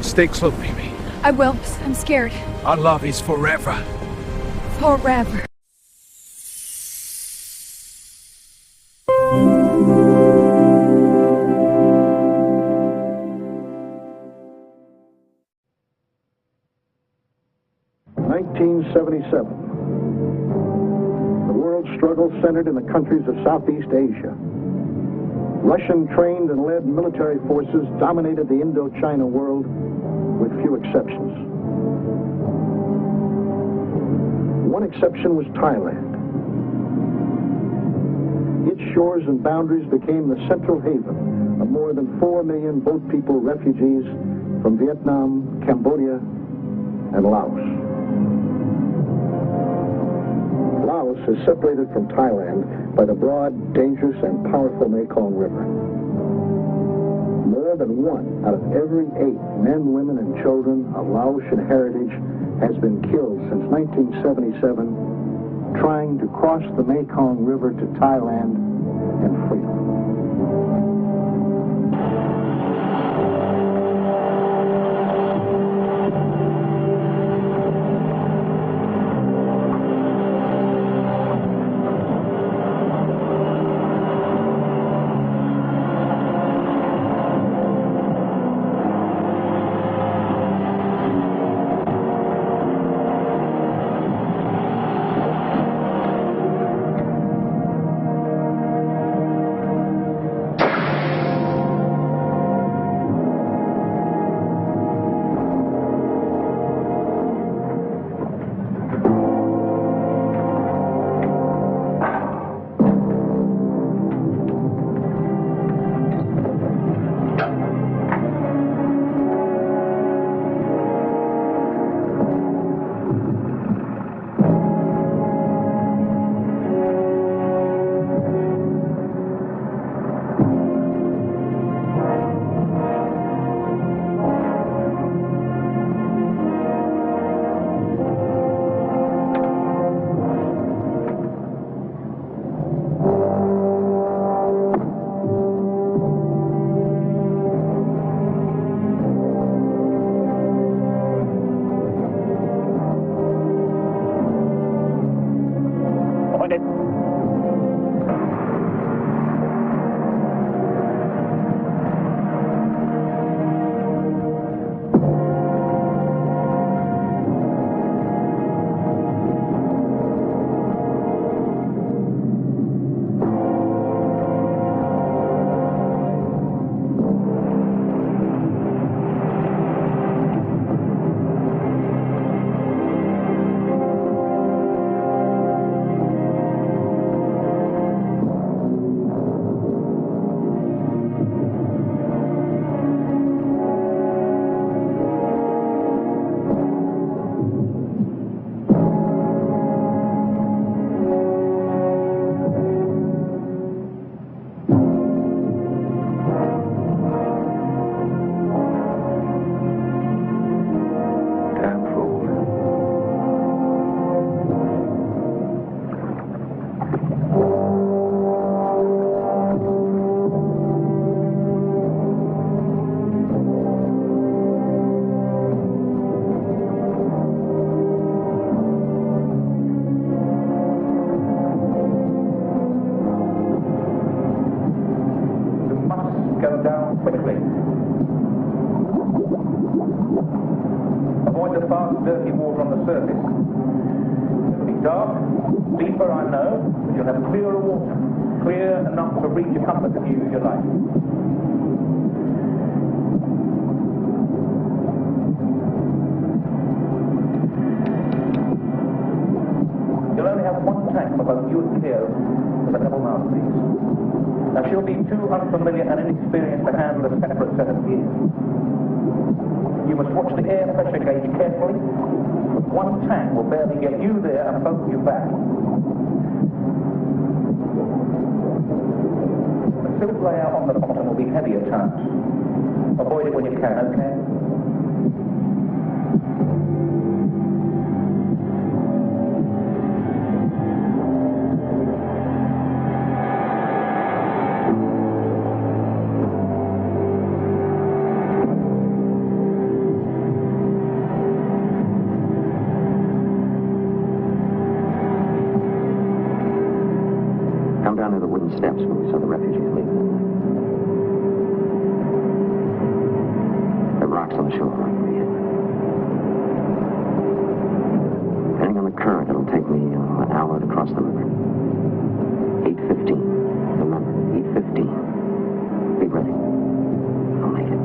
Stay close, baby. I will. I'm scared. Our love is forever. Forever. The world struggle centered in the countries of Southeast Asia. Russian-trained and led military forces dominated the Indochina world with few exceptions. One exception was Thailand. Its shores and boundaries became the central haven of more than 4 million boat people refugees from Vietnam, Cambodia, and Laos. Laos is separated from Thailand by the broad, dangerous, and powerful Mekong River. More than 1 out of every 8 men, women, and children of Laotian heritage has been killed since 1977 trying to cross the Mekong River to Thailand and freedom. Dirty water on the surface. It'll be dark, deeper, I know, but you'll have clearer water, clear enough to reach your comfort if you use your life. You'll only have 1 tank for both you and Keo for the double mouthpiece. Now she'll be too unfamiliar and inexperienced to handle a separate set of gears. You must watch the air pressure gauge carefully. 1 tank will barely get you there and both you back. The silk layer on the bottom will be heavy at times. Avoid it when you can, okay? steps when we saw the refugees leaving. There are rocks on the shore right where we hit. Depending on the current, it'll take me an hour to cross the river. 8:15. Remember, 8:15. Be ready. I'll make it.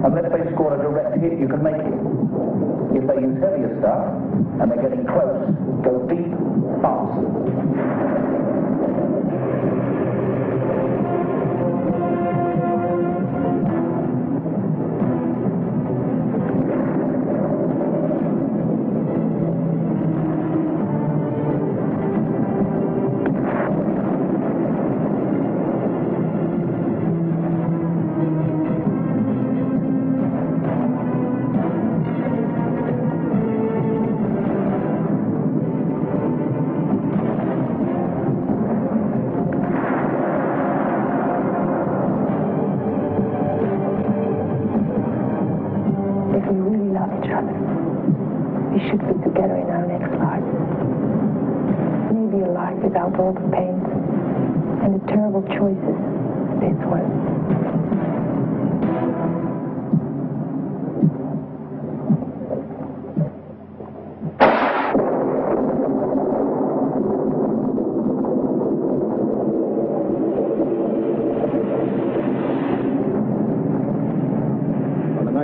Unless they score a direct hit, you can make it. If they use heavier stuff, and they're getting close, go deep, fast. Without all the pain and the terrible choices this was.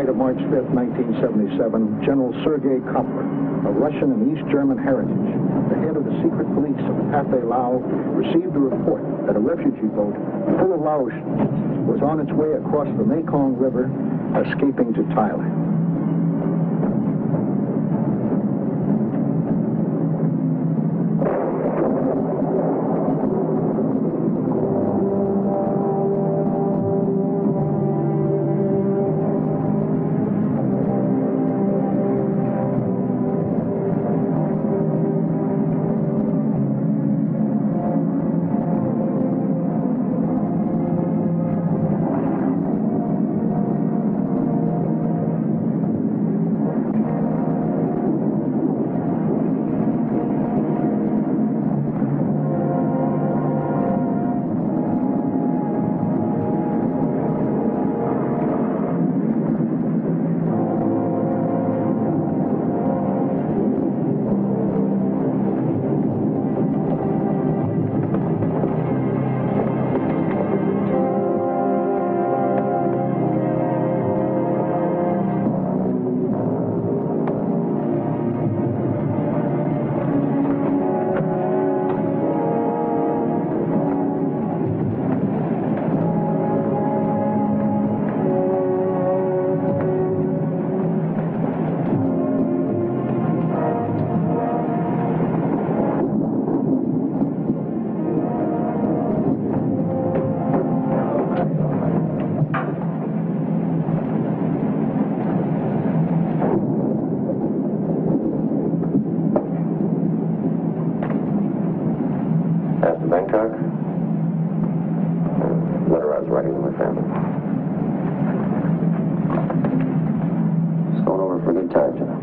night of March 5th, 1977, General Sergei Kopler, of Russian and East German heritage, the head of the secret police of Pathe, Laos, received a report that a refugee boat full of Laotians was on its way across the Mekong River, escaping to Thailand. Bangkok. Letter I was writing to my family. Just going over for a good time, John.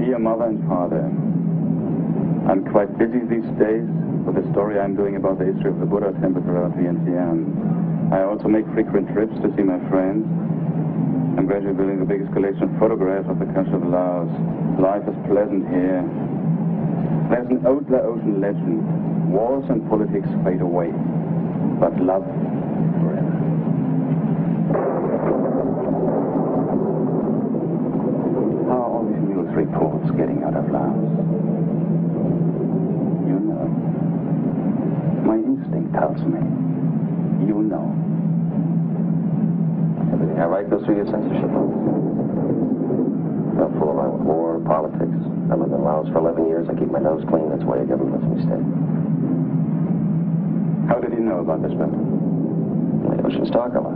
Dear Mother and Father, I'm quite busy these days with the story I'm doing about the history of the Buddha temple throughout Vientiane. I also make frequent trips to see my friends. I'm gradually building the biggest collection of photographs of the country of Laos. Life is pleasant here. There's an old Laotian legend. Wars and politics fade away, but love forever. How are all these news reports getting out of Laos? You know. My instinct tells me. You know. Everything I write goes through your censorship office. Not full around with war, politics. I lived in Laos for 11 years. I keep my nose clean. That's why your government lets me stay. How did you know about this matter? The oceans talk a lot.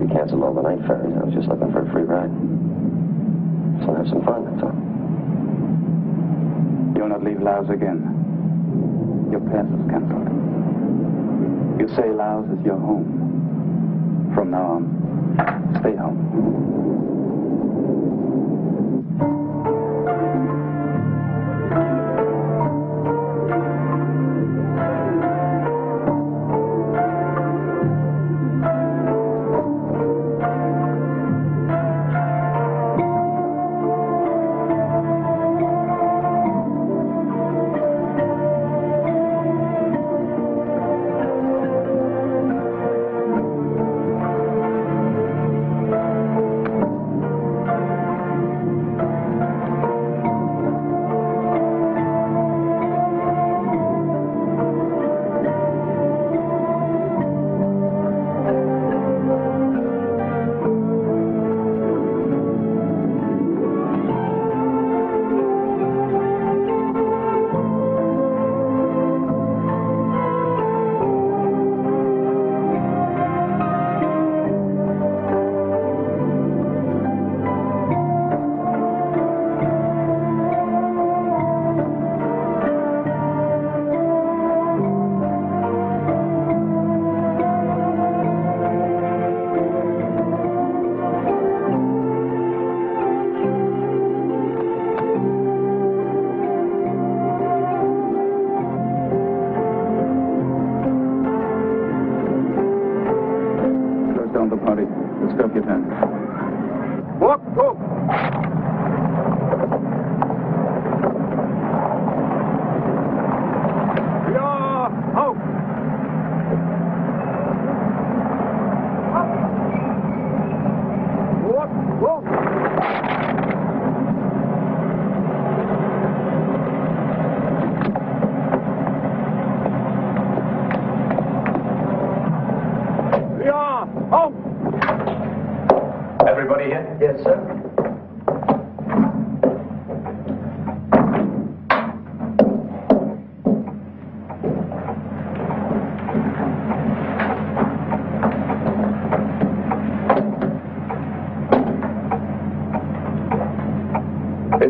We canceled all the night ferries. I was just looking for a free ride. So have some fun, that's all. You'll not leave Laos again. Your pass is cancelled. You say Laos is your home. From now on, stay home.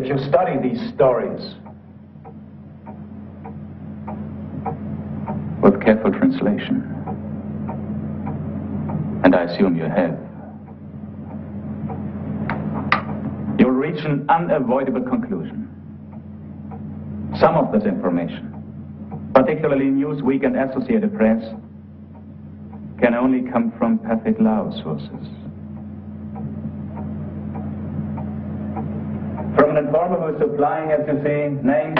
that you study these stories. With careful translation. And I assume you have. You'll reach an unavoidable conclusion. Some of this information, particularly Newsweek and Associated Press, can only come from Pathet Lao sources. From an informer who is supplying, as you see, names,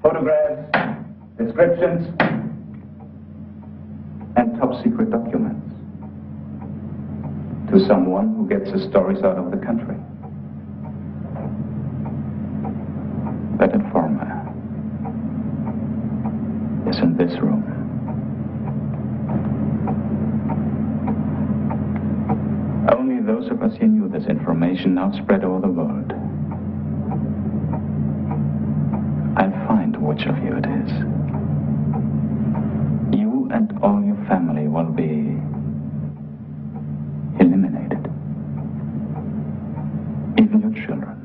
photographs, descriptions, and top-secret documents. To someone who gets his stories out of the country. That informer is in this room. Only those of us who knew this information now spread over the world. I'll find which of you it is. You and all your family will be eliminated. Even your children.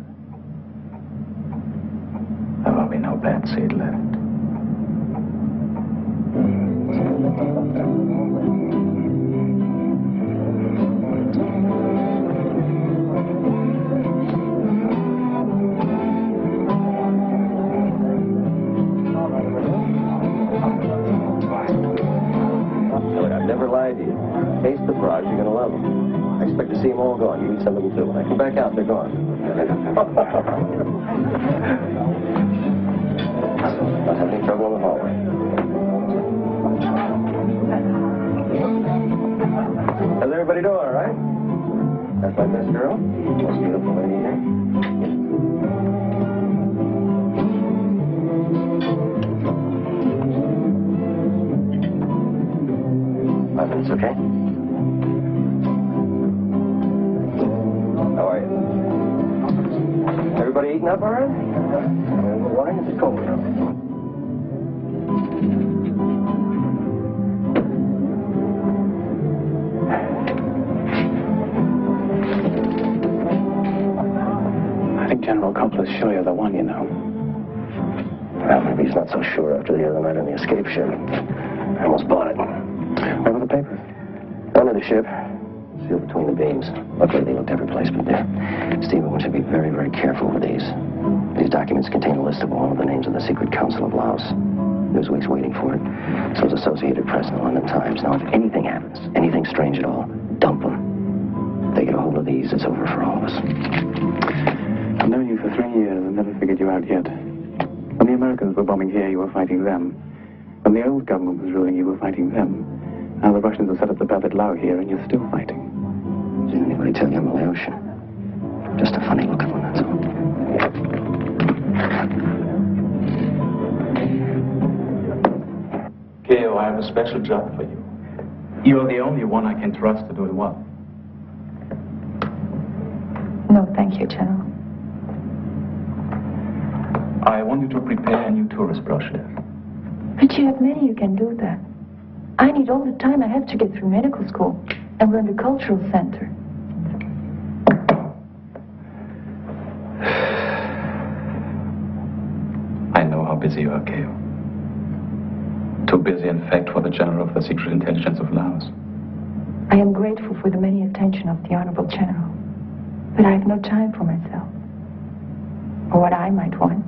There will be no bad seed left. I've never lied to you. Taste the frogs, you're gonna love them. I expect to see them all gone. You eat some of them too. When I come back out, they're gone. Not having any trouble in the hallway. How's everybody doing, all right? That's my best girl. Most beautiful lady here. It's okay. How are you? Everybody eating up all right? Wine? Is it cold? I think General Copeland's sure you're the one, you know. Well, maybe he's not so sure after the other night on the escape ship. I almost bought it. Where were the papers? Under the ship, sealed between the beams. Luckily, they looked every place but there. Stephen wants you to be very, very careful with these. These documents contain a list of all of the names of the Secret Council of Laos. Newsweek's waiting for it. So is Associated Press and the London Times. Now, if anything happens, anything strange at all, dump them. If they get a hold of these, it's over for all of us. I've known you for 3 years and never figured you out yet. When the Americans were bombing here, you were fighting them. When the old government was ruling, you were fighting them. Now the Russians have set up the Pathet Lao here, and you're still fighting. Didn't anybody tell you I'm a Laotian? Just a funny-looking one, that's all. Keo, I have a special job for you. You're the only one I can trust to do it well. No, thank you, General. I want you to prepare a new tourist brochure. But you have many who can do that. I need all the time I have to get through medical school and run the cultural center. I know how busy you are, Keo. Too busy, in fact, for the General of the Secret Intelligence of Laos. I am grateful for the many attention of the Honorable General, but I have no time for myself, or what I might want.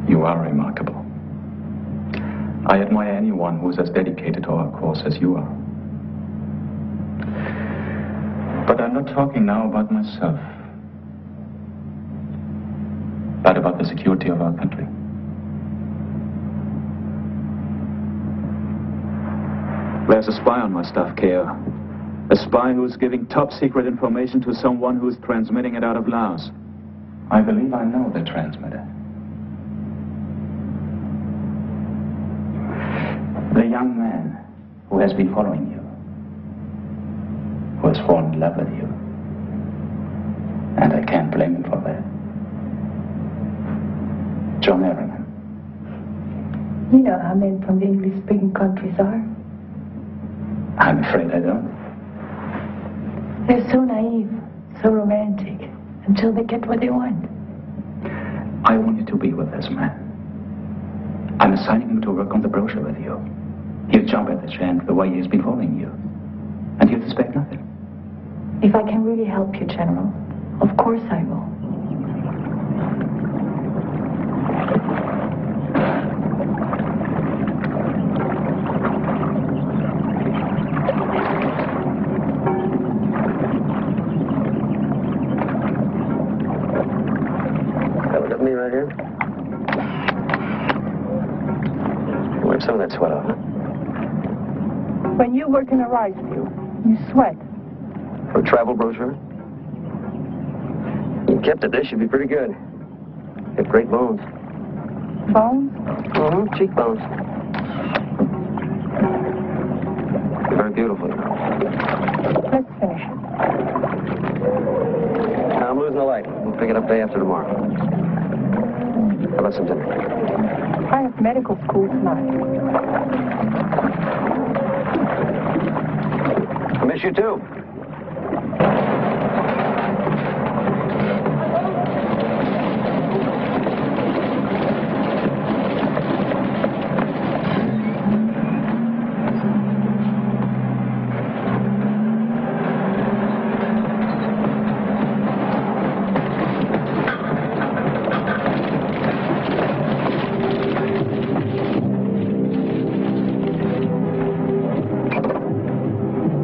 You are remarkable. I admire anyone who is as dedicated to our cause as you are. But I'm not talking now about myself, but about the security of our country. There's a spy on my stuff, Keo. A spy who's giving top-secret information to someone who's transmitting it out of Laos. I believe I know the transmitter. The young man who has been following you, who has fallen in love with you. And I can't blame him for that. John Everingham. You know how men from the English-speaking countries are. I'm afraid I don't. They're so naive, so romantic, until they get what they want. I want you to be with this man. I'm assigning him to work on the brochure with you. He'll jump at the chance the way he's been following you. And you'll suspect nothing. If I can really help you, General, of course I will. Look at me right here. Wipe some of that sweat off, huh? When you work in a rice field, you sweat. For a travel brochure? You kept it, this should be pretty good. You have great bones. Bones? Mm-hmm, cheekbones. You're very beautiful, you know. Let's finish it. Now, I'm losing the light. We'll pick it up day after tomorrow. How about some dinner? I have medical school tonight. I miss you, too.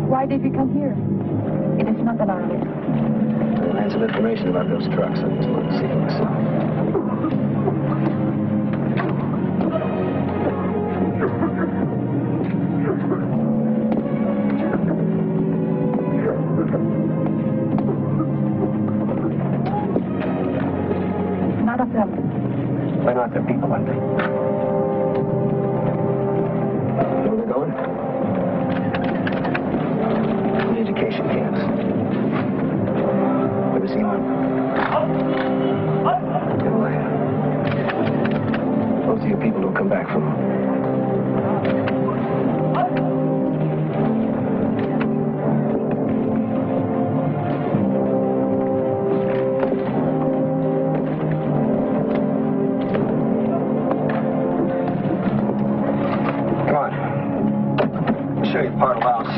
Why did we come here? It is not an army. I had some information about those trucks. I just wanted to see for myself. None of them. They're not their people, aren't they? You know where they're going? The education camps. Where does he live? In the land. Most of you people don't come back from them. Come on. I'll show you part of Laos.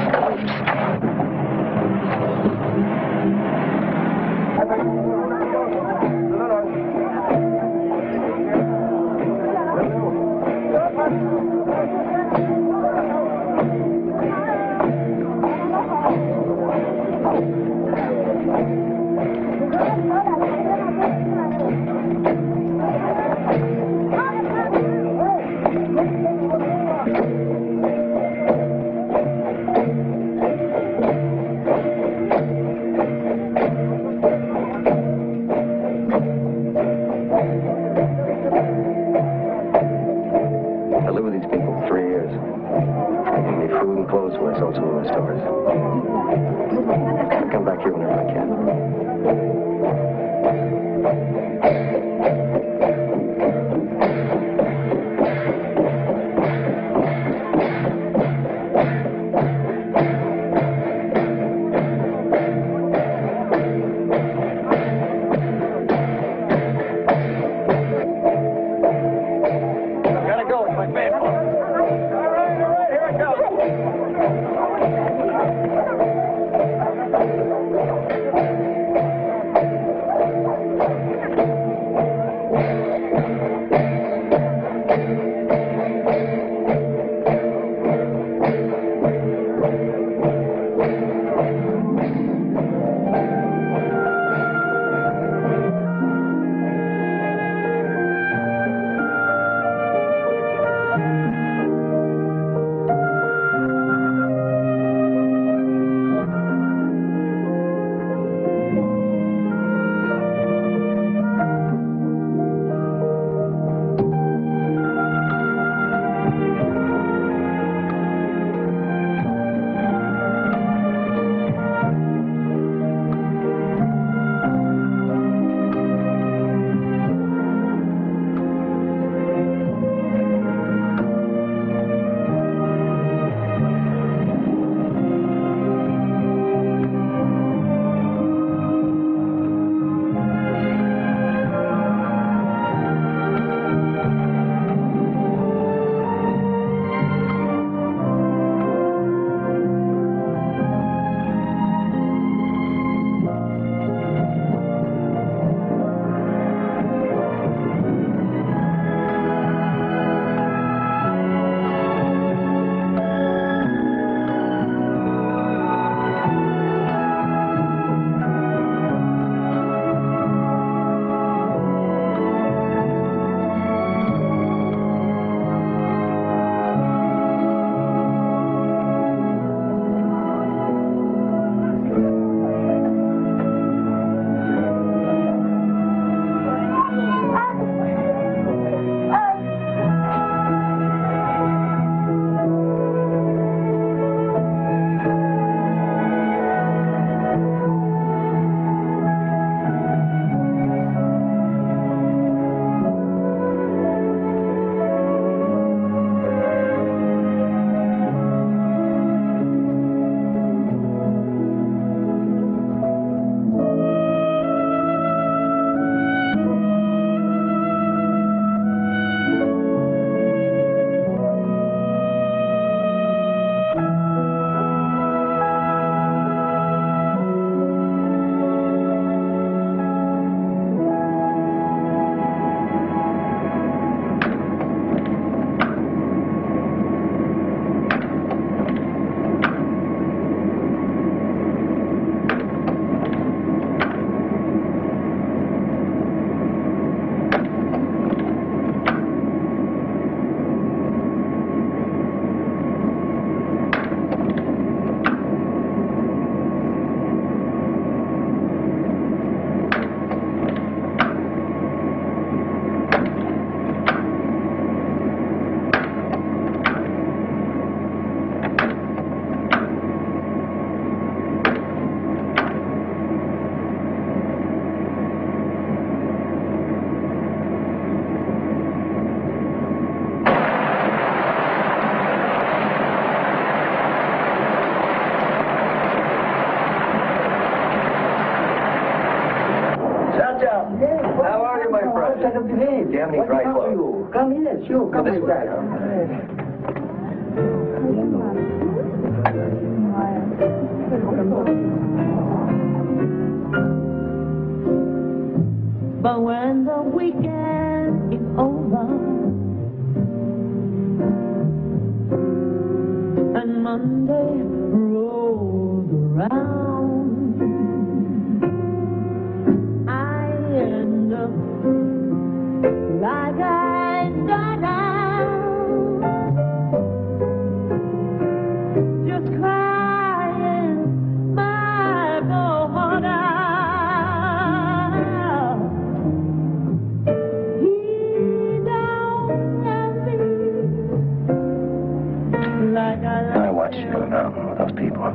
I lived with these people for 3 years. They gave me food and clothes when I sold some of my stores. I come back here whenever I can. I've got to go. It's my family. All right, here I go. have any dry clothes? You? Come here, sure. Come inside. But when the weekend is over and Monday rolls around, I end up like I got out, just crying my heart out. He don't love me like I love I watched you go down with those people.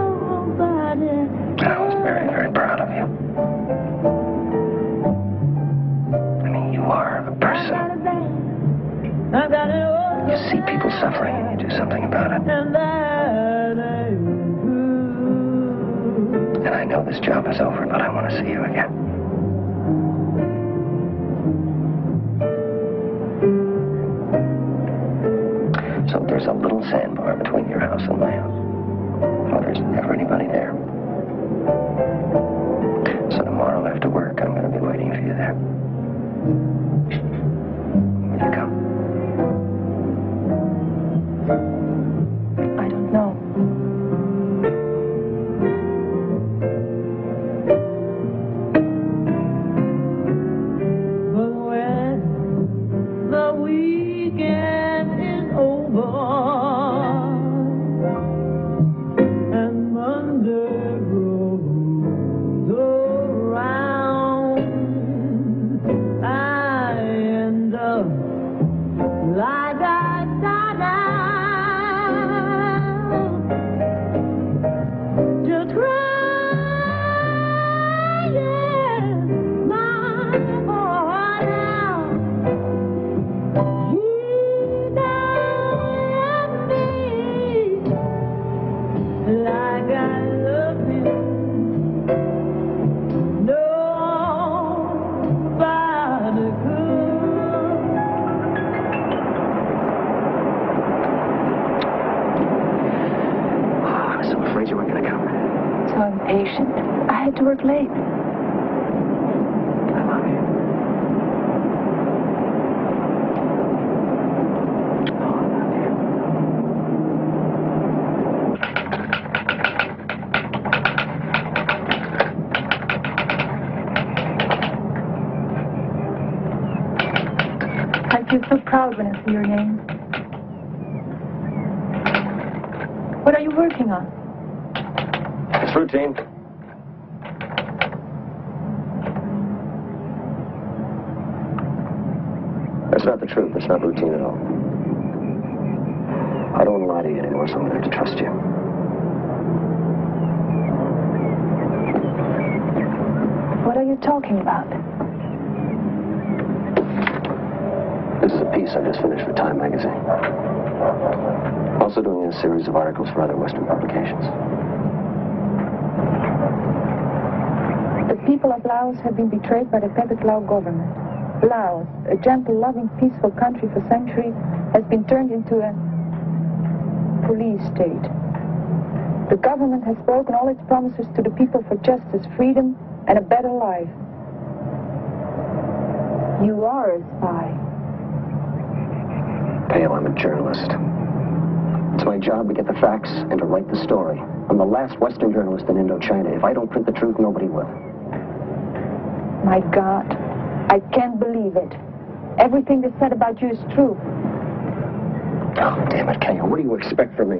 nobody. I was very, very proud of you. I mean, you are a person. I got it all. You see people suffering and you do something about it. And that ain't good. And I know this job is over, but I want to see you again. So there's a little sandbar between your house and my house. Well, there's never anybody there. So tomorrow after work, I'm going to be waiting for you there. Will you come? I don't know. But when the weekend is over and Monday rolls around, I end up like I start out, just crying my heart out. He don't love me like I love him. Nobody could. Oh, I was so afraid you weren't going to come. So impatient. I had to work late. I love you. Oh, I love you. I feel so proud when I see your name. What are you working on? It's routine. That's not the truth. It's not routine at all. I don't want to lie to you anymore, so I'm going to have to trust you. What are you talking about? This is a piece I just finished for Time magazine. Also doing a series of articles for other Western publications. The people of Laos have been betrayed by the Pathet Lao government. Laos, a gentle, loving, peaceful country for centuries, has been turned into a police state. The government has broken all its promises to the people for justice, freedom, and a better life. You are a spy. Keo, I'm a journalist. It's my job to get the facts and to write the story. I'm the last Western journalist in Indochina. If I don't print the truth, nobody will. My God, I can't believe it. Everything they said about you is true. Oh, damn it, Keo. What do you expect from me?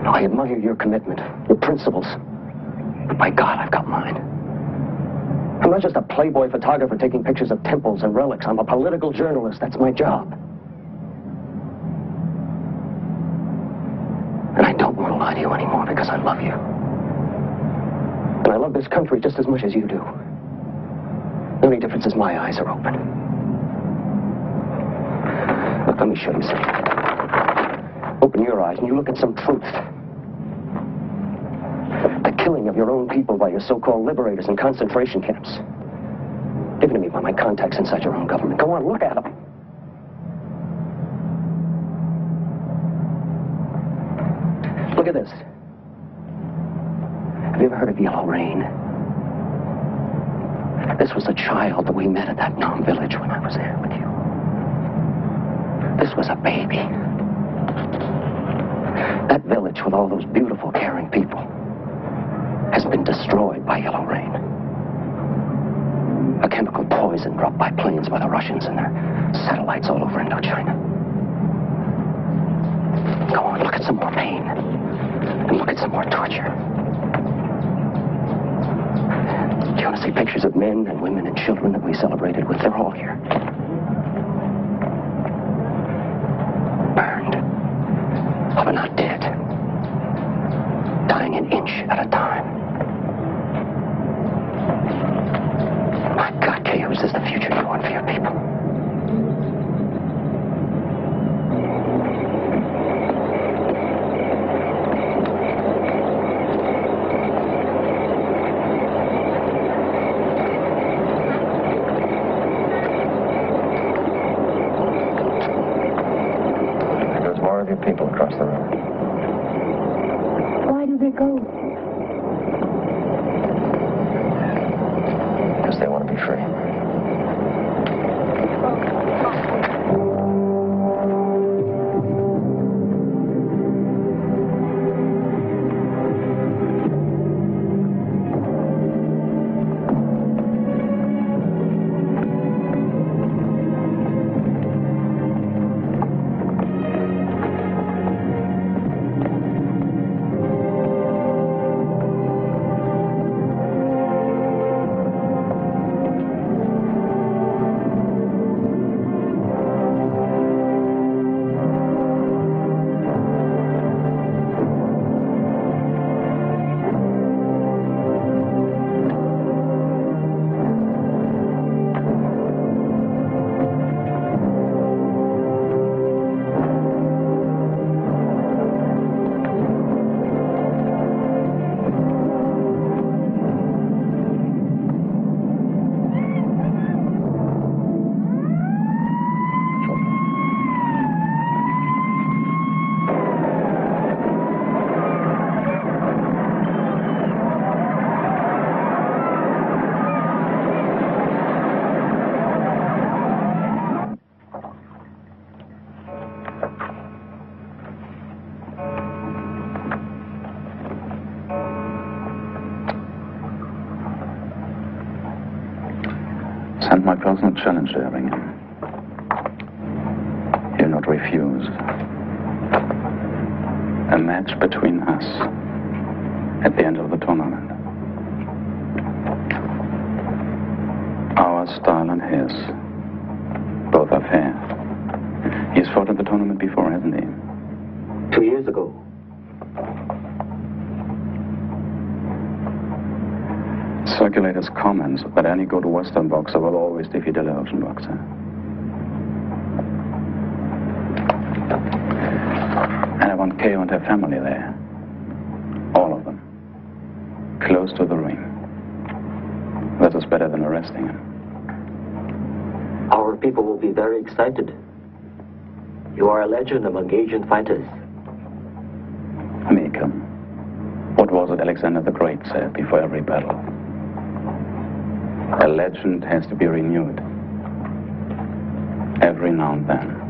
No, I admire your commitment, your principles. But by God, I've got mine. I'm not just a Playboy photographer taking pictures of temples and relics. I'm a political journalist. That's my job. And I don't want to lie to you anymore because I love you. And I love this country just as much as you do. The only difference is my eyes are open. Look, let me show you something. Open your eyes and you look at some truth. The killing of your own people by your so-called liberators in concentration camps. Given to me by my contacts inside your own government. Go on, look at them. Look at this. Have you ever heard of Yellow Rain? This was a child that we met at that Nam village when I was there with you. This was a baby. That village with all those beautiful, caring people has been destroyed by Yellow Rain. A chemical poison dropped by planes by the Russians and their satellites all over Indochina. Go on, look at some more pain. And look at some more torture. Do you want to see pictures of men and women and children that we celebrated with? They're all here. Burned. But not dead. Dying an inch at a time. My God, Keo, is this the future you want for your people? People across the river. Why do they go? Because they want to be free. Send my personal challenge to Everingham. He'll not refuse. A match between us at the end of the tournament. Our style and his. Both are fair. He's fought at the tournament before, hasn't he? 2 years ago. Circulators' comments that any good Western boxer will always defeat a Laotian boxer. And I want Keo and her family there. All of them. Close to the ring. That is better than arresting him. Our people will be very excited. You are a legend among Asian fighters. Make him. What was it Alexander the Great said before every battle? A legend has to be renewed. Every now and then.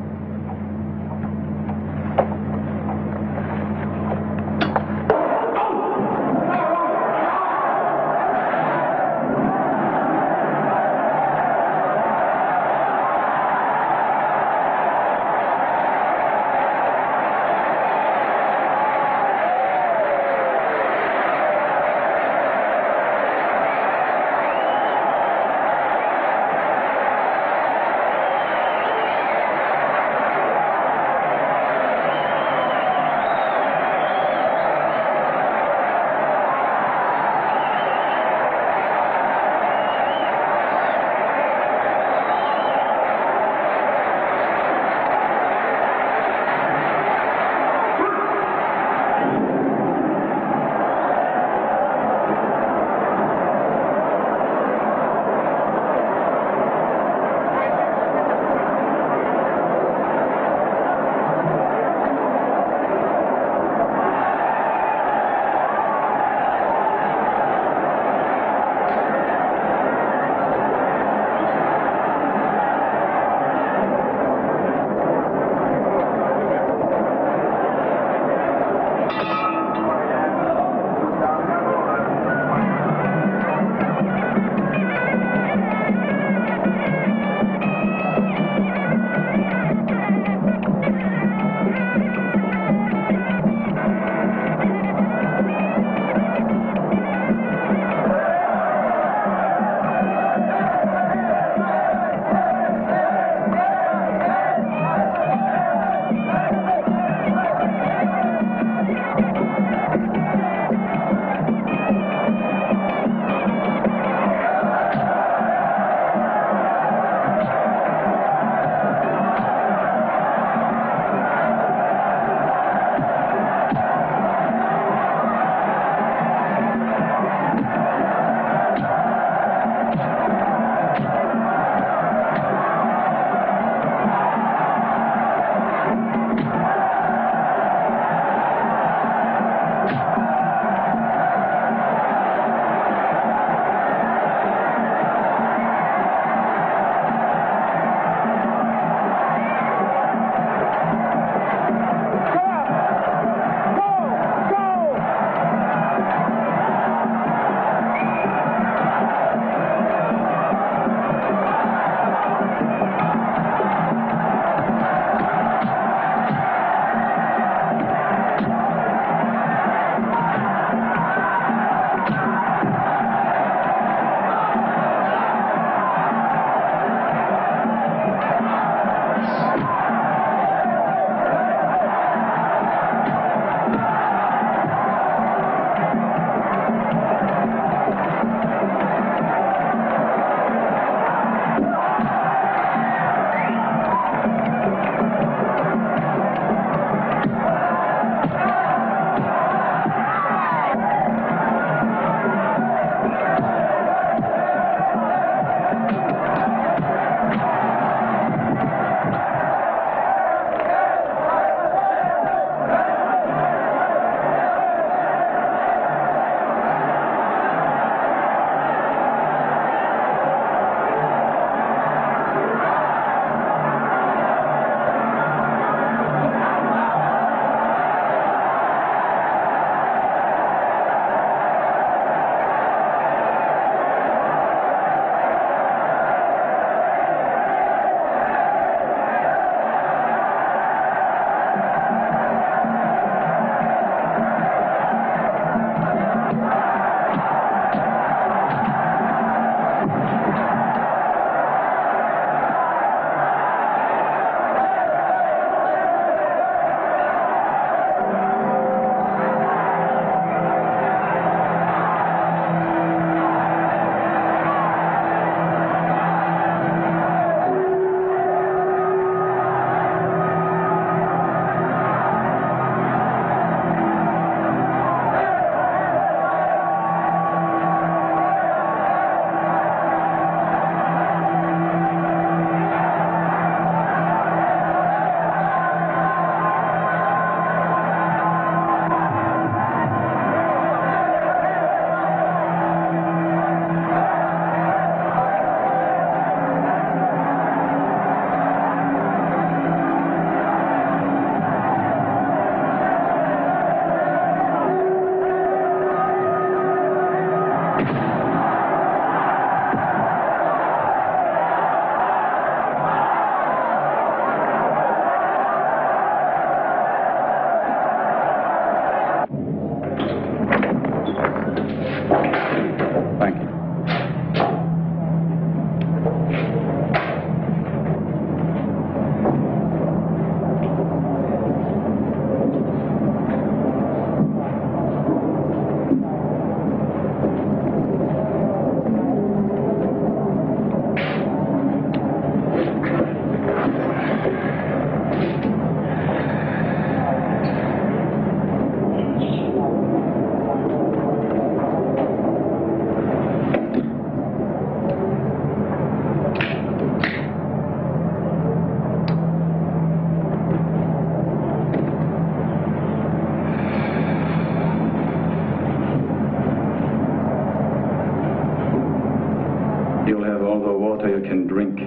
water you can drink.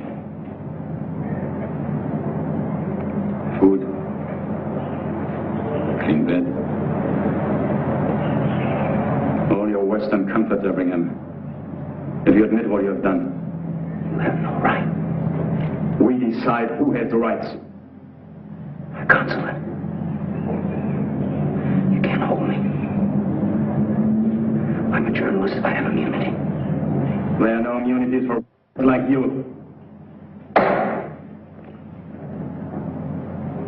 Food. Clean bed. All your Western comforts, Everingham. If you admit what you have done. You have no right. We decide who has the rights. Consulate. You can't hold me. I'm a journalist. I have immunity. There are no immunities for like you.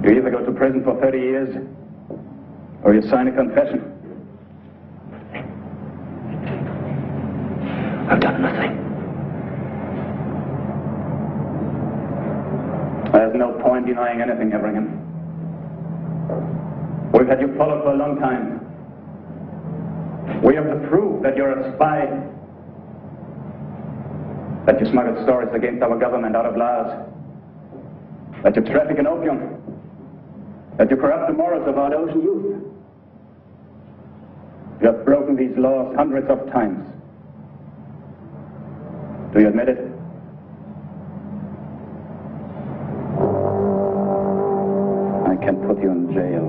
You either go to prison for 30 years, or you sign a confession. I've done nothing. There's no point denying anything, Everingham. We've had you followed for a long time. We have the proof that you're a spy. That you smuggled stories against our government out of Laos. That you traffic in opium. That you corrupt the morals of our Laotian youth. You have broken these laws hundreds of times. Do you admit it? I can put you in jail.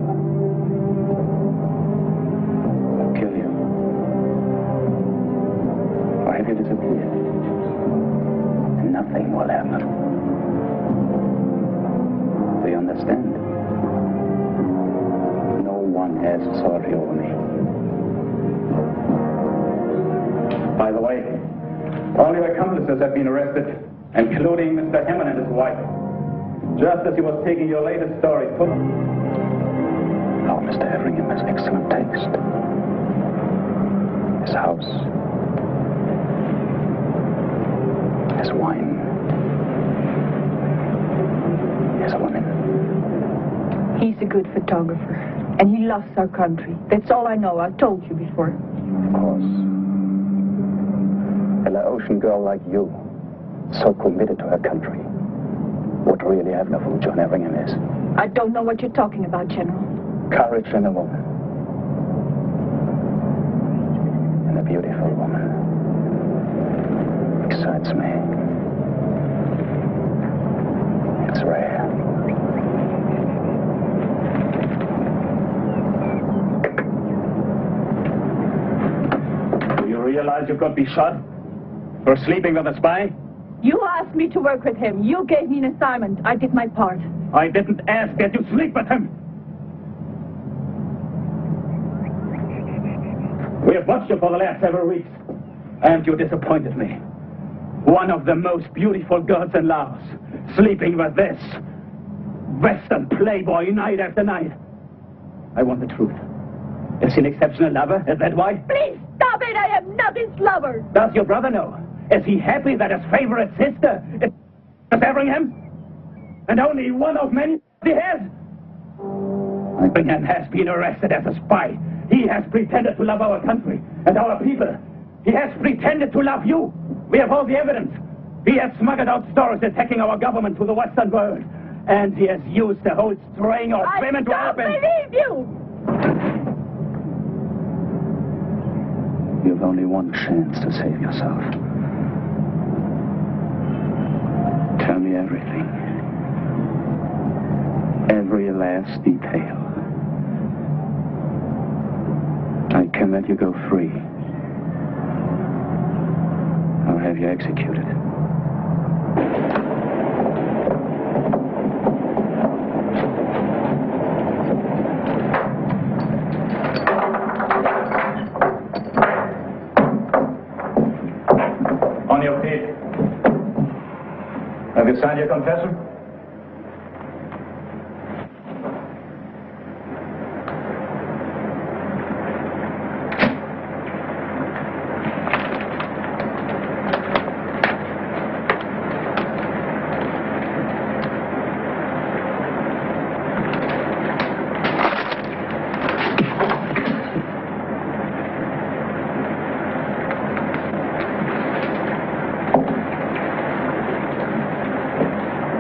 I'll kill you. Or have you disappeared? And nothing will happen. Do you understand? No one has authority over me. By the way, all your accomplices have been arrested, including Mr. Hammond and his wife. Just as he was taking your latest story. Oh, Mr. Everingham has excellent taste. His house. His wine. His women. He's a good photographer, and he loves our country. That's all I know. I've told you before. Of course. A Laotian girl like you, so committed to her country, would really have no who John Everingham is. I don't know what you're talking about, General. Courage in a woman. And a beautiful woman. Excites me. It's rare. Do you realize you could be shot for sleeping with a spy? You asked me to work with him. You gave me an assignment. I did my part. I didn't ask that you sleep with him. We have watched you for the last several weeks, and you disappointed me. One of the most beautiful girls in Laos, sleeping with this Western playboy night after night. I want the truth. Is he an exceptional lover? Is that why? Please stop it! I am not his lover! Does your brother know? Is he happy that his favorite sister is Everingham? And only one of many he has? Everingham has been arrested as a spy. He has pretended to love our country and our people. He has pretended to love you. We have all the evidence. He has smuggled out stories attacking our government to the Western world. And he has used the whole string of women to help him. I don't believe you! You've only one chance to save yourself. Tell me everything. Every last detail. I can let you go free. Or have you executed. On your feet. Have you signed your confession?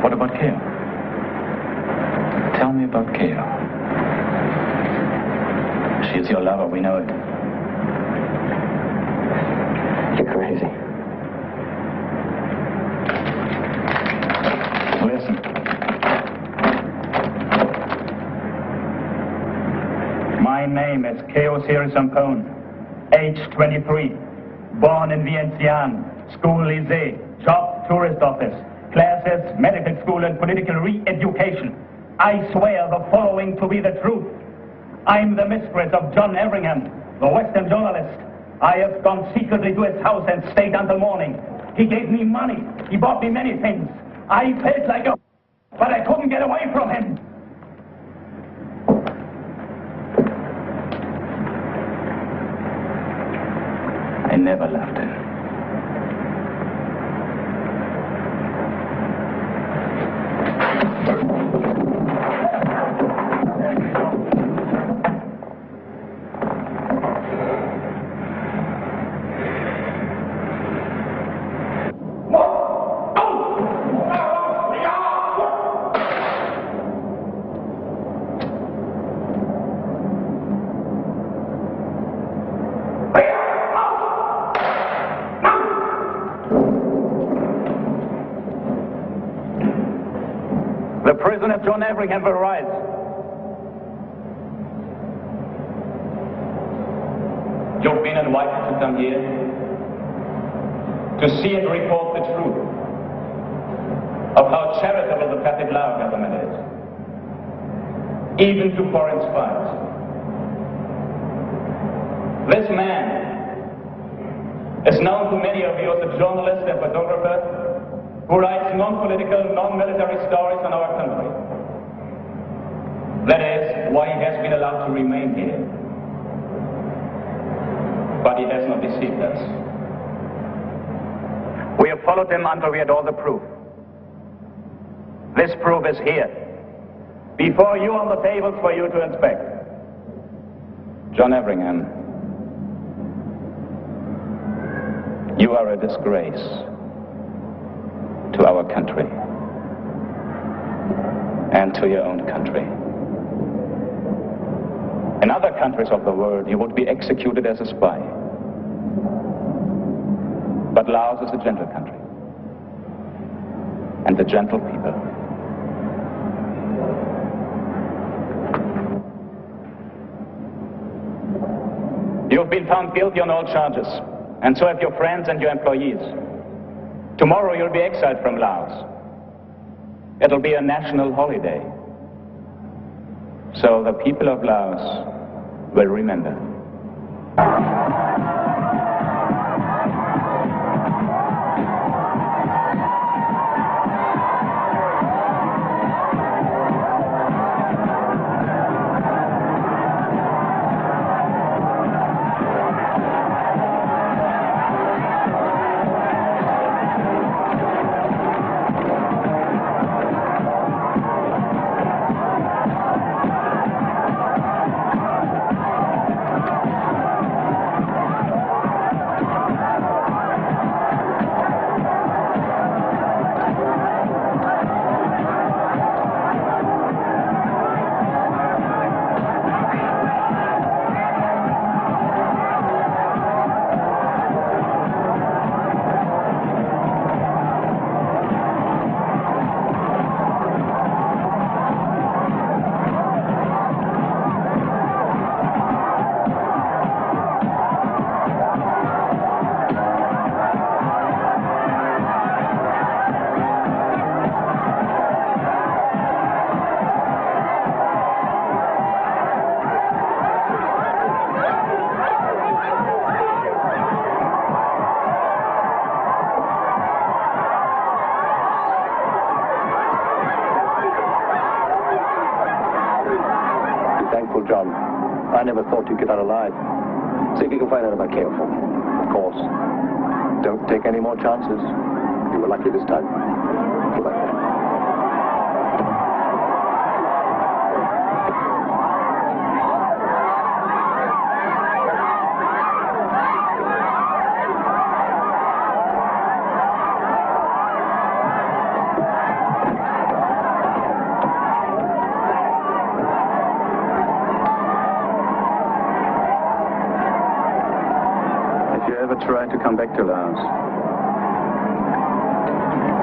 What about Keo? Tell me about Keo. She's your lover, we know it. You're crazy. My name is Keo Sirisomphone, age 23, born in Vientiane, school lycée, job tourist office, classes, medical school and political re-education. I swear the following to be the truth. I'm the mistress of John Everingham, the Western journalist. I have gone secretly to his house and stayed until morning. He gave me money. He bought me many things. I felt like a... but I couldn't get away from him. I never left him. The prisoner John Everingham will rise. You've been invited to come here to see and report the truth of how charitable the Pathet Lao government is, even to foreign spies. This man is known to many of you as a journalist and photographer who writes non-political, non-military stories on our country. That is why he has been allowed to remain here. But he has not deceived us. We have followed him until we had all the proof. This proof is here, before you on the tables for you to inspect. John Everingham, you are a disgrace to our country and to your own country. In other countries of the world, you would be executed as a spy. But Laos is a gentle country, and the gentle people. You've been found guilty on all charges, and so have your friends and your employees. Tomorrow you'll be exiled from Laos. It'll be a national holiday. So the people of Laos will remember. John. I never thought you'd get out alive. See if you can find out about Keo for me. Of course. Don't take any more chances. You were lucky this time. Goodbye. Try to come back to Laos.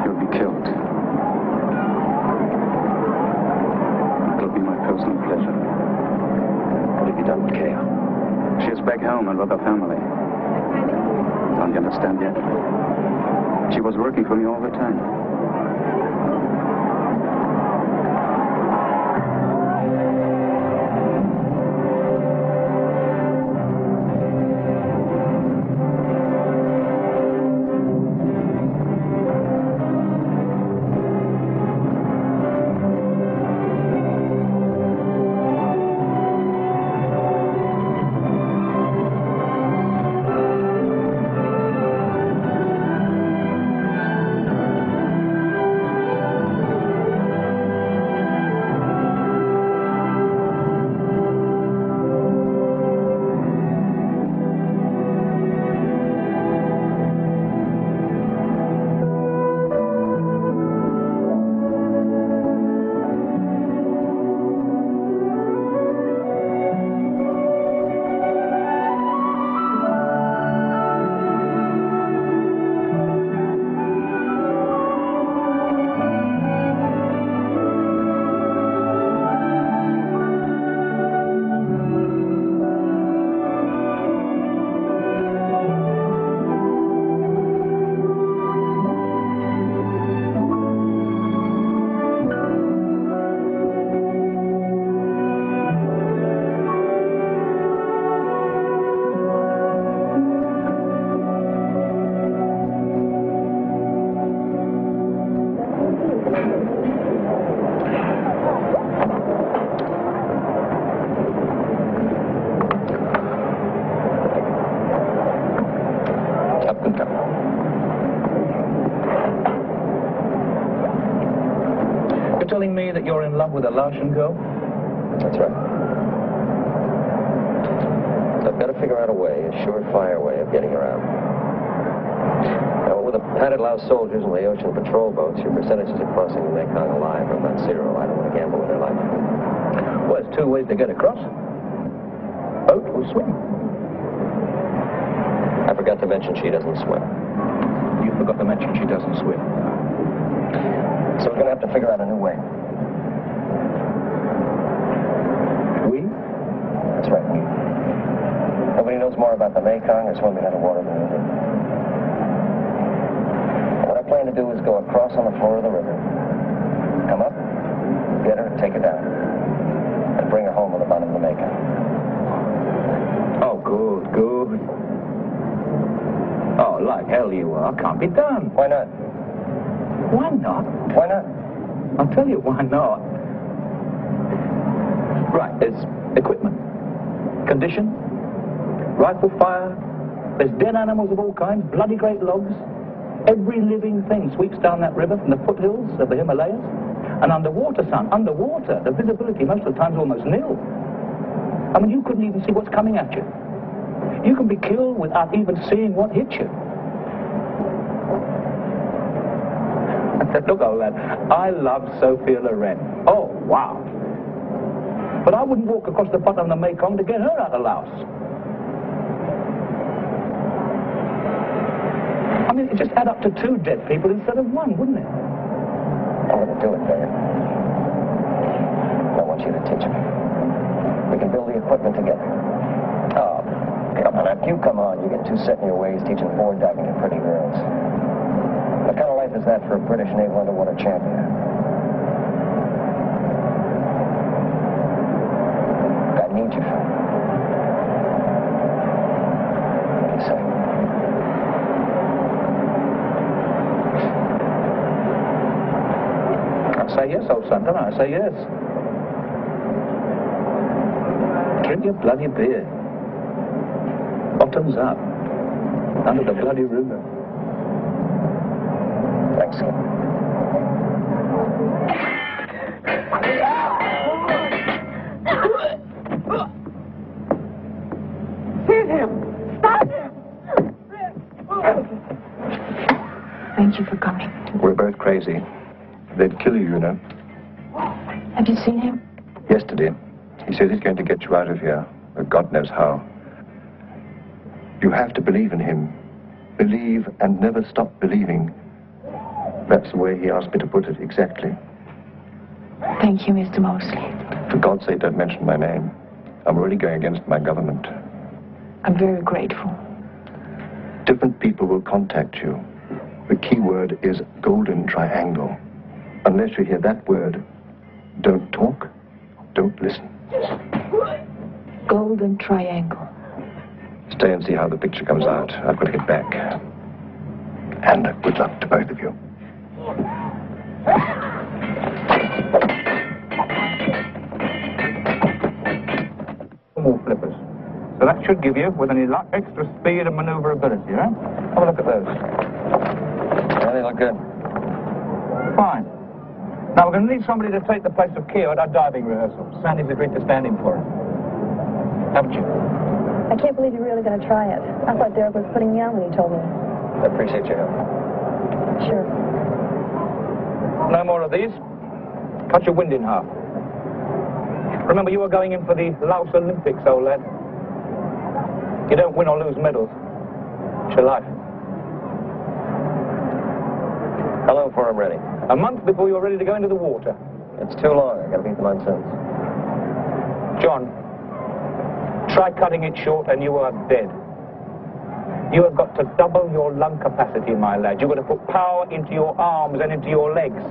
You'll be killed. It'll be my personal pleasure. What have you done with was back home and with her family. Don't you understand yet? She was working for me all the time. Telling me that you're in love with a Laotian girl? That's right. I've got to figure out a way, a surefire way of getting around. Now, with the padded Laos soldiers and Laotian patrol boats, your percentages of crossing the Mekong alive are about zero. I don't want to gamble with their life. Well, there's two ways to get across. Boat or swim. I forgot to mention she doesn't swim. You forgot to mention she doesn't swim. So we're going to have to figure out a new way. We? That's right, we. Nobody knows more about the Mekong or swimming underwater than we do. What I plan to do is go across on the floor of the river, come up, get her, take her down, and bring her home on the bottom of the Mekong. Oh, good, good. Oh, like hell you are. Can't be done. Why not? Why not? Why not? I'll tell you why not. Right, there's equipment, condition, rifle fire, there's dead animals of all kinds, bloody great logs. Every living thing sweeps down that river from the foothills of the Himalayas. And underwater, son, underwater, the visibility most of the time is almost nil. I mean, you couldn't even see what's coming at you. You can be killed without even seeing what hit you. Look, old lad, I love Sophia Loren. Oh, wow. But I wouldn't walk across the bottom of the Mekong to get her out of Laos. I mean, it just add up to 2 dead people instead of 1, wouldn't it? I'm going to do it, Barry. I want you to teach me. We can build the equipment together. Oh, come on. If you come on, you get too set in your ways teaching board diving to pretty girls. What kind of life is that for a British naval underwater champion? I need you. What do you say? I say yes, old son, don't I? I say yes. Drink your bloody beer. Bottoms up. Under the bloody river. Thanks, Skip. Hit him! Stop him! Thank you for coming. We're both crazy. They'd kill you, you know. Have you seen him? Yesterday, he said he's going to get you out of here, but God knows how. You have to believe in him. Believe and never stop believing. That's the way he asked me to put it, exactly. Thank you, Mr. Mosley. For God's sake, don't mention my name. I'm really going against my government. I'm very grateful. Different people will contact you. The key word is golden triangle. Unless you hear that word, don't talk, don't listen. Golden triangle. Stay and see how the picture comes out. I've got to get back. And good luck to both of you. More flippers. So that should give you, with any luck, extra speed and maneuverability, eh? Have a look at those. Yeah, they look good. Fine. Now, we're going to need somebody to take the place of Keo at our diving rehearsal. Sandy's agreed to stand in for it. Haven't you? I can't believe you're really going to try it. I thought Derek was putting me on when he told me. I appreciate your help. Sure. No more of these. Cut your wind in half. Remember, you are going in for the Laos Olympics, old lad. You don't win or lose medals. It's your life. How long before I'm ready? A month before you're ready to go into the water. It's too long. I gotta beat the monsoons. John, try cutting it short and you are dead. You have got to double your lung capacity, my lad. You've got to put power into your arms and into your legs.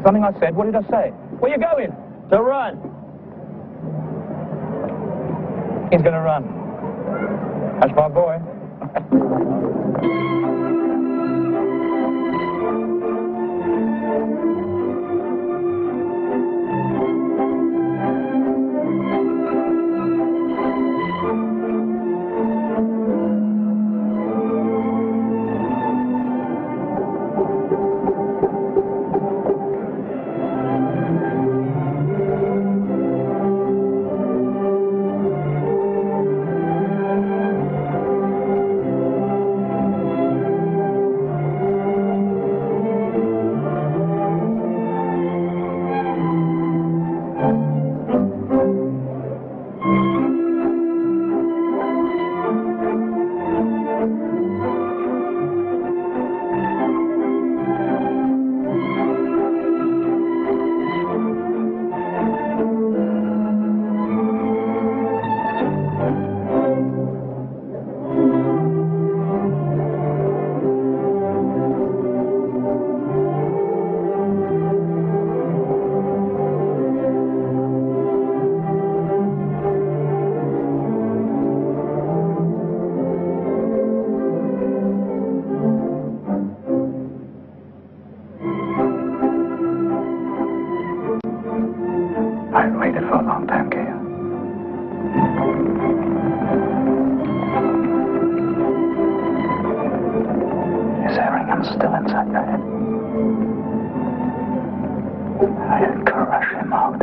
Something I said, what did I say? Where you going? To run. He's going to run. That's my boy. I've waited for a long time, Keo. Is Everingham still inside your head? I'll crush him out.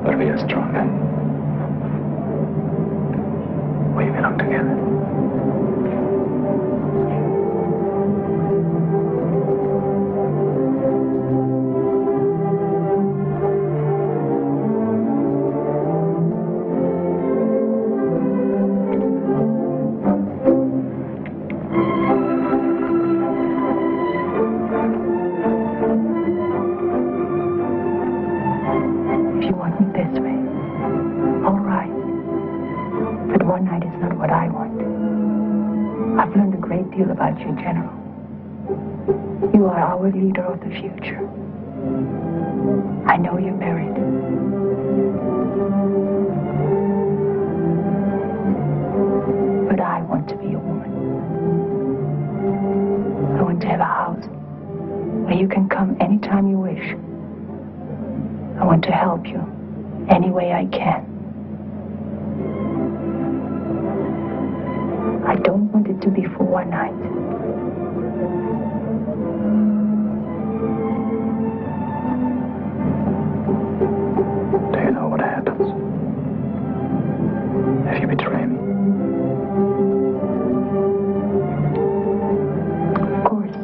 But we are stronger. We belong together. About you, General. You are our leader of the future. I know you're married. But I want to be a woman. I want to have a house where you can come anytime you wish. I want to help you any way I can. I don't want it to be for one night. if you betray me. Of course.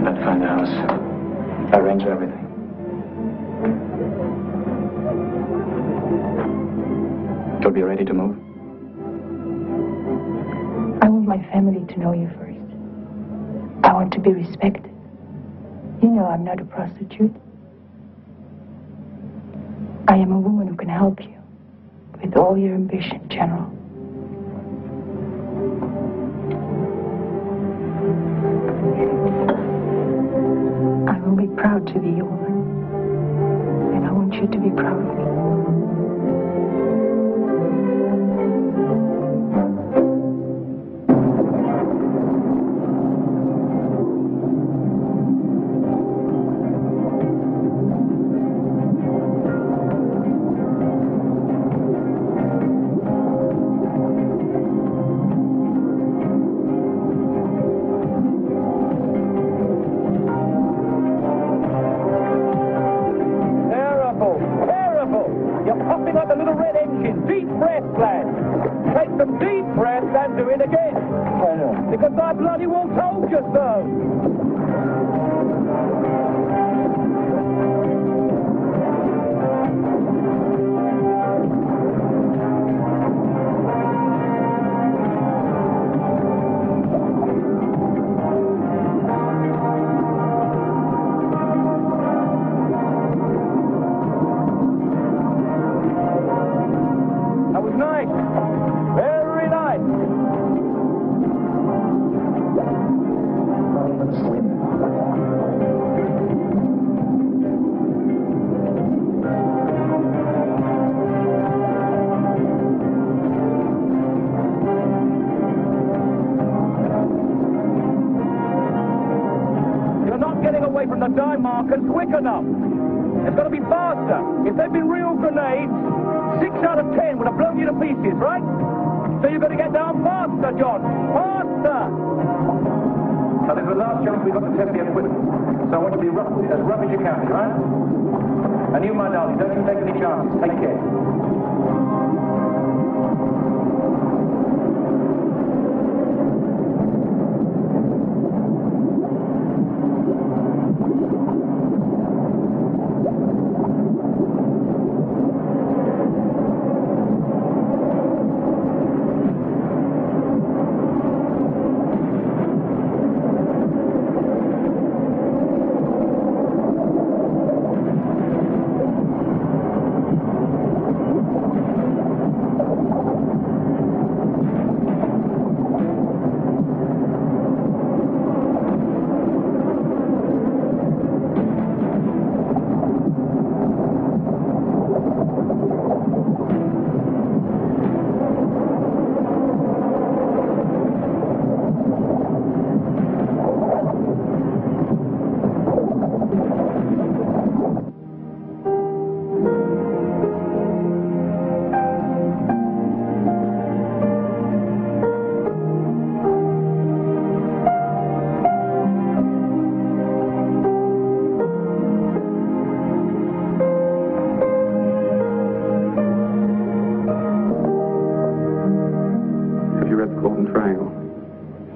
I'd find a house. Arrange everything. You'll be ready to move? I want my family to know you first. I want to be respected. You know I'm not a prostitute. I am a woman who can help you with all your ambition, General. I will be proud to be your woman. And I want you to be proud of me. Quick enough. It's got to be faster. If they'd been real grenades, 6 out of 10 would have blown you to pieces, right? So you've got to get down faster, John. Faster! Now, this is the last chance we've got to test the equipment. So I want you to be as rough as you can, right? And you, my darling, don't you take any chances. Take care.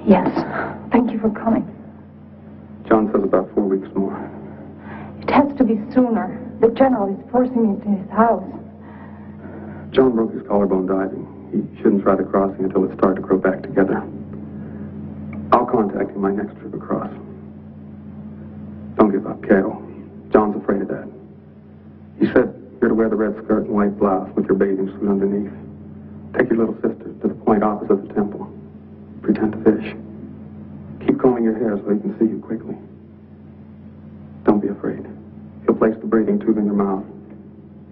Yes. Thank you for coming. John says about 4 weeks more. It has to be sooner. The general is forcing me into his house. John broke his collarbone diving. He shouldn't try the crossing until it started to grow back together. I'll contact him my next trip across. Don't give up, Keo. John's afraid of that. He said you're to wear the red skirt and white blouse with your bathing suit underneath. Take your little sister to the point opposite the temple. Pretend to fish. Keep combing your hair so he can see you quickly. Don't be afraid. He'll place the breathing tube in your mouth.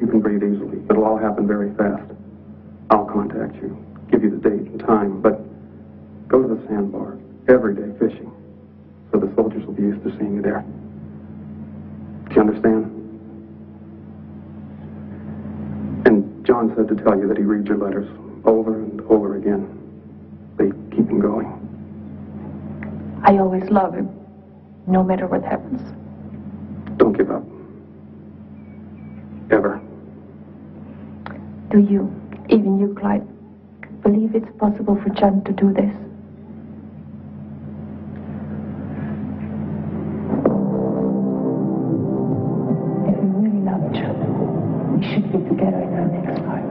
You can breathe easily. It'll all happen very fast. I'll contact you, give you the date and time, but go to the sandbar every day fishing so the soldiers will be used to seeing you there. Do you understand? And John said to tell you that he reads your letters over and over again. They keep him going. I always love him, no matter what happens. Don't give up. Ever. Do you, even you, Clyde, believe it's possible for John to do this? If we really love each other, we should be together in our next life.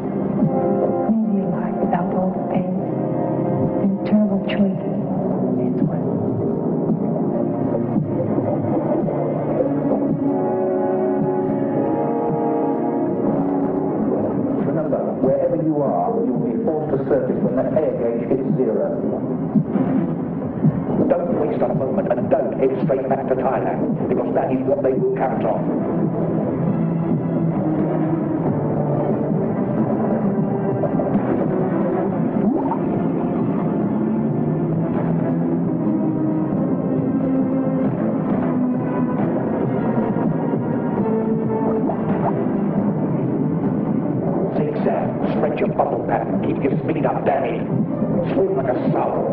Maybe a life without all the pain and terrible choices it's one. Remember, wherever you are, you will be forced to surface when the air gauge hits 0. Don't waste a moment and don't head straight back to Thailand, because that is what they will count on. Spread your bubble pattern, keep your speed up, Danny. Swim like a soul.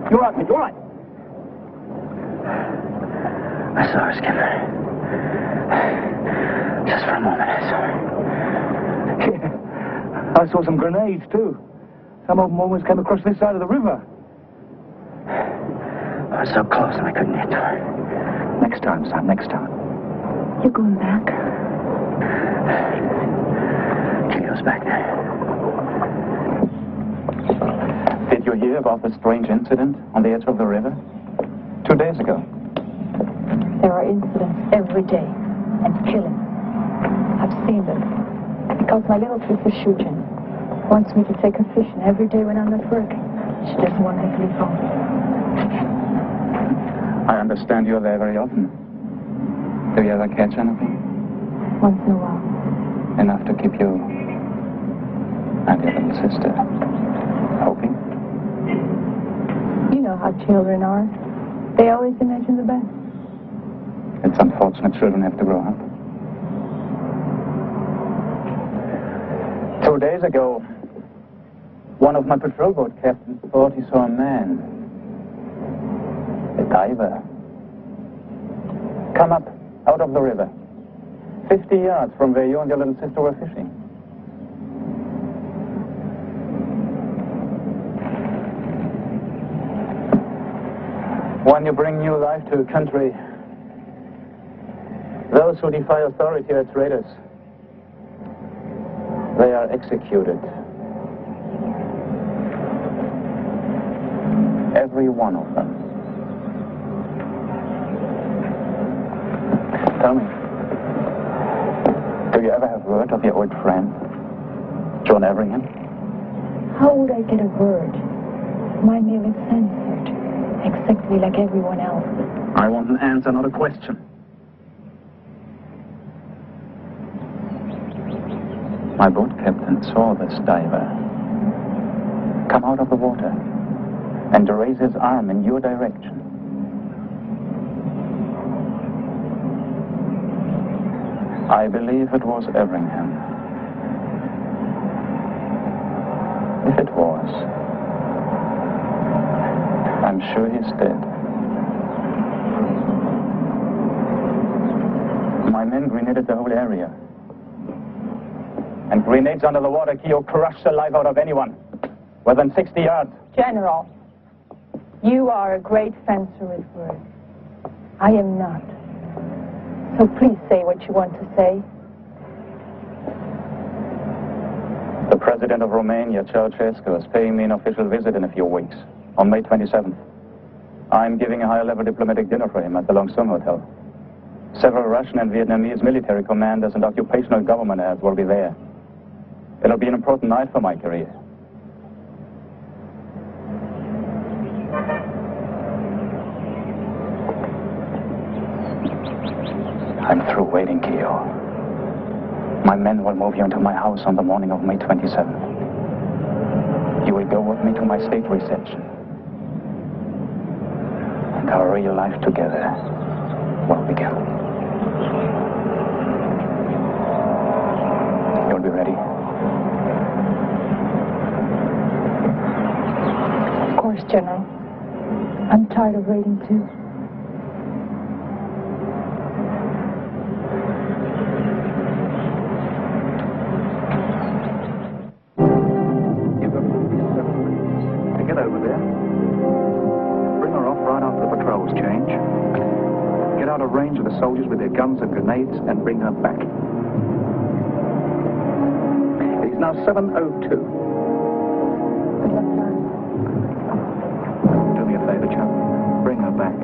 You're right. I saw her, Skipper. Just for a moment, I saw her. Yeah. I saw some grenades, too. Some of them almost came across this side of the river. I was so close and I couldn't hit her. Next time, son, next time. You're going back? Keo's back there. Did you hear about the strange incident on the edge of the river? 2 days ago. There are incidents every day, and killing. I've seen them. Because my little sister Shujin wants me to take her fishing every day when I'm not working. She doesn't want me to leave home. I understand you're there very often. Do you ever catch anything? Once in a while. Enough to keep you and your little sister hoping? You know how children are. They always imagine the best. It's unfortunate children have to grow up. 2 days ago, one of my patrol boat captains thought he saw a man. A diver. Come up, out of the river. 50 yards from where you and your little sister were fishing. When you bring new life to a country, those who defy authority are traitors. They are executed. Every one of them. Tell me, do you ever have word of your old friend, John Everingham? How would I get a word? My name is censored, exactly like everyone else. I want an answer, not a question. My boat captain saw this diver come out of the water and raise his arm in your direction. I believe it was Everingham. If it was, I'm sure he's dead. My men grenaded the whole area. And grenades under the water, Keo, crush the life out of anyone within 60 yards. General, you are a great fencer with words. I am not. So please say what you want to say. The president of Romania, Ceausescu, is paying me an official visit in a few weeks, on May 27th. I'm giving a high-level diplomatic dinner for him at the Laotian Hotel. Several Russian and Vietnamese military commanders and occupational government heads will be there. It'll be an important night for my career. I'm through waiting, Keo. My men will move you into my house on the morning of May 27th. You will go with me to my state reception. And our real life together will begin. You'll be ready? Of course, General. I'm tired of waiting, too. Range of the soldiers with their guns and grenades and bring her back. It is now 7:02. Do me a favor, chap. Bring her back.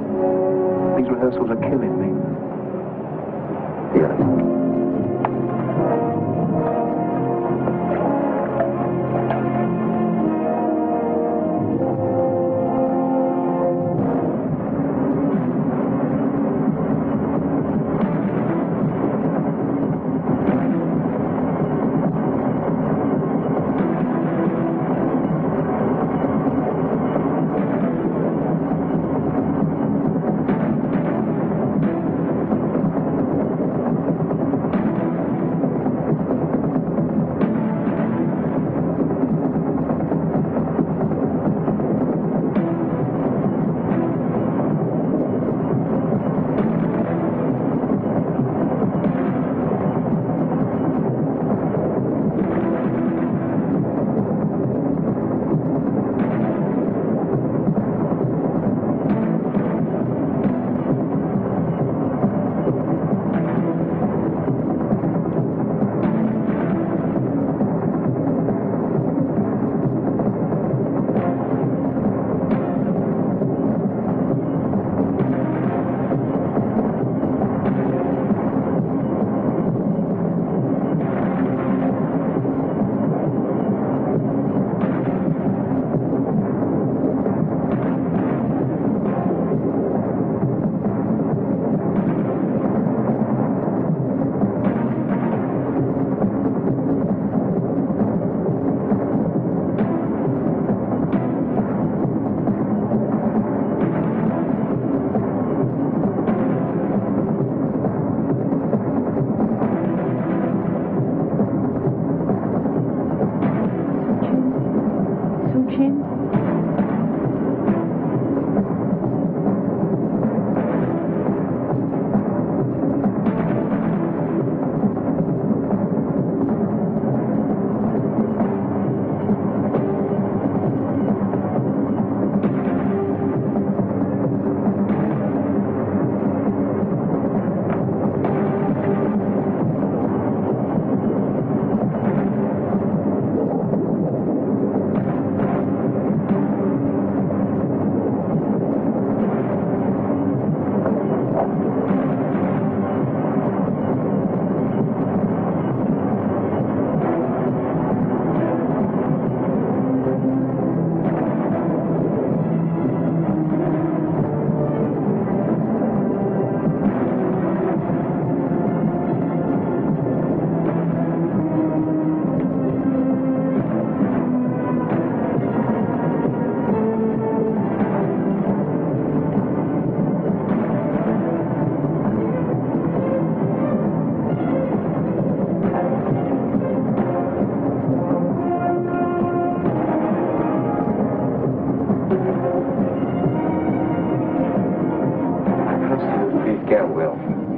These rehearsals are killing me. Here.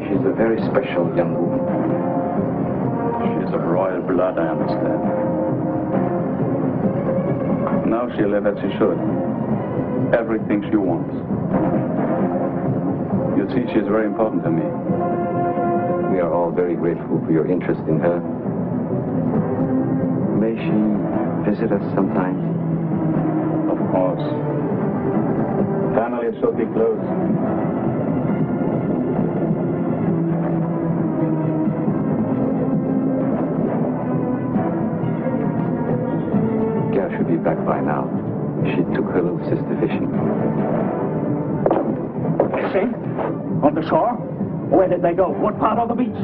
She's a very special young woman. She's of royal blood, I understand. Now she'll live as she should. Everything she wants. You see, she's very important to me. We are all very grateful for your interest in her. May she visit us sometime? Of course. Family should be close. Gail should be back by now. She took her little sister fishing. See? On the shore? Where did they go? What part of the beach?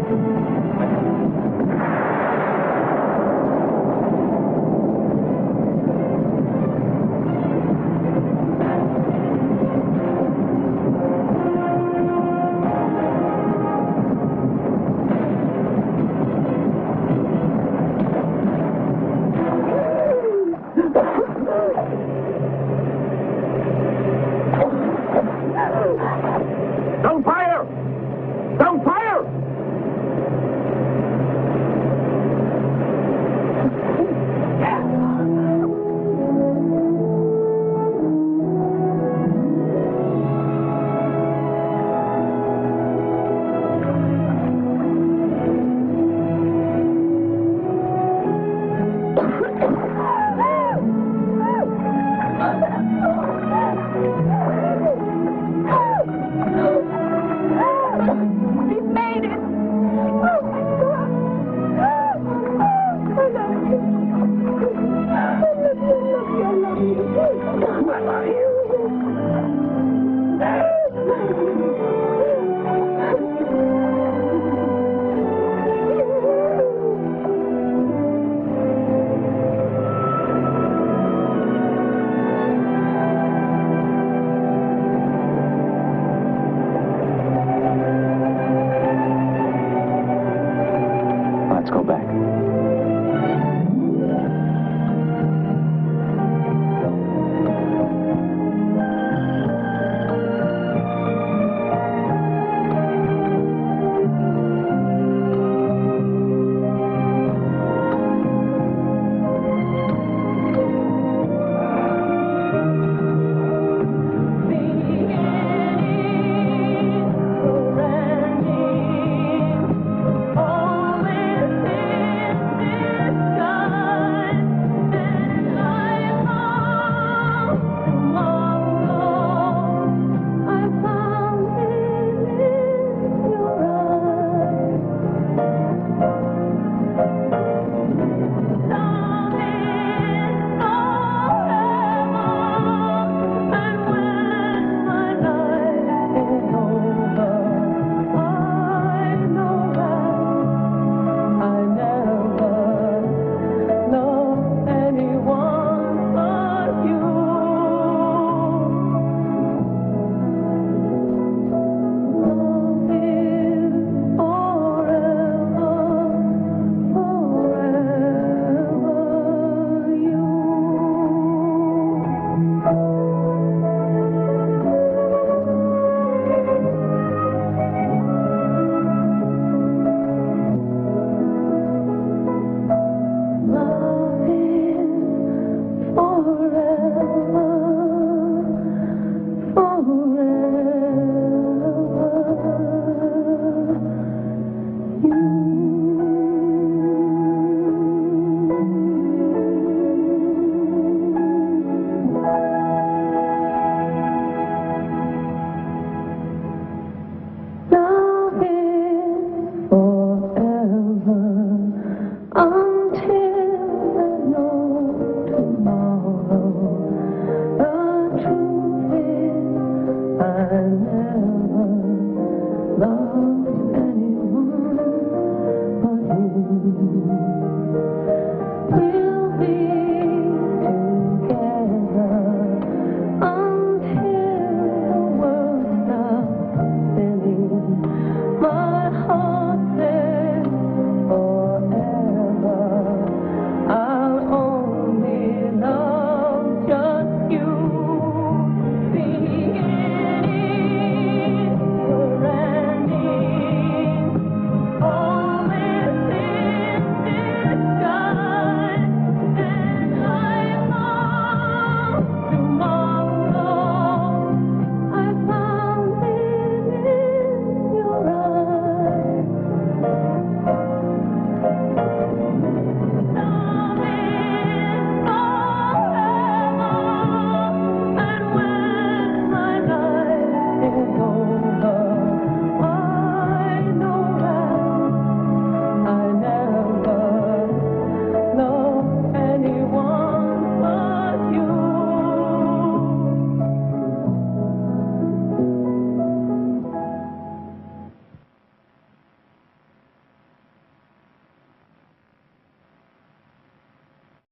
Don't fire! Don't fire! Let's go back.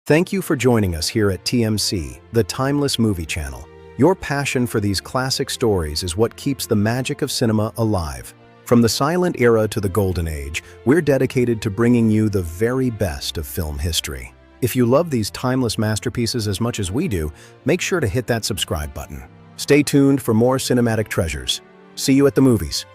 Thank you for joining us here at TMC, the Timeless Movie Channel. Your passion for these classic stories is what keeps the magic of cinema alive. From the silent era to the golden age, we're dedicated to bringing you the very best of film history. If you love these timeless masterpieces as much as we do, make sure to hit that subscribe button. Stay tuned for more cinematic treasures. See you at the movies.